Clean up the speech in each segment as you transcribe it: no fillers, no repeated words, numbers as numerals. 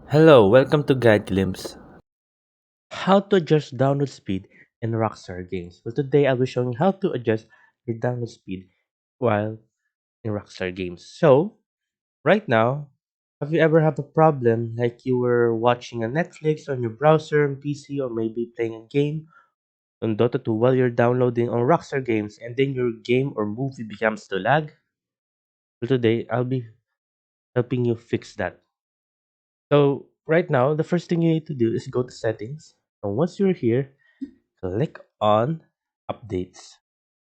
Hello, welcome to Guide Glimpse. How to adjust download speed in Rockstar games. Well, today I'll be showing how to adjust your download speed while in Rockstar games. So, right now, have you ever had a problem like you were watching a Netflix on your browser and PC or maybe playing a game on Dota 2 while you're downloading on Rockstar games and then your game or movie becomes to lag? Well, today I'll be helping you fix that. So, right now, the first thing you need to do is go to settings. And once you're here, click on updates.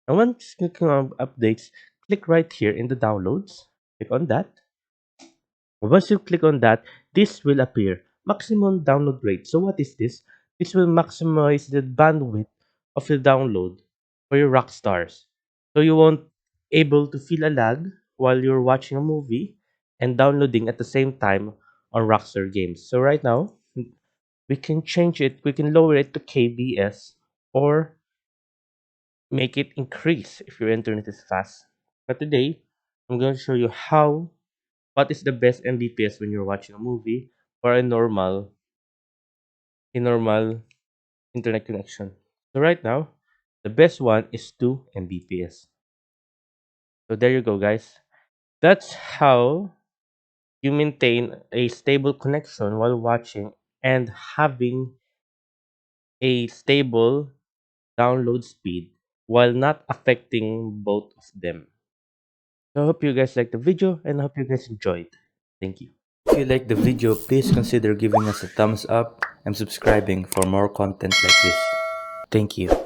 And once clicking on updates, click right here in the downloads. Click on that. Once you click on that, this will appear maximum download rate. So what is this? This will maximize the bandwidth of the download for your rock stars. So you won't able to feel a lag while you're watching a movie and downloading at the same time on Rockstar games. So right now, we can change it, we can lower it to KBS or make it increase if your internet is fast. But today, I'm going to show you what is the best Mbps when you're watching a movie or a normal internet connection. So right now, the best one is 2 Mbps. So there you go, guys. That's how you maintain a stable connection while watching and having a stable download speed while not affecting both of them. So I hope you guys liked the video and I hope you guys enjoyed. Thank you. If you like the video, please consider giving us a thumbs up and subscribing for more content like this. Thank you.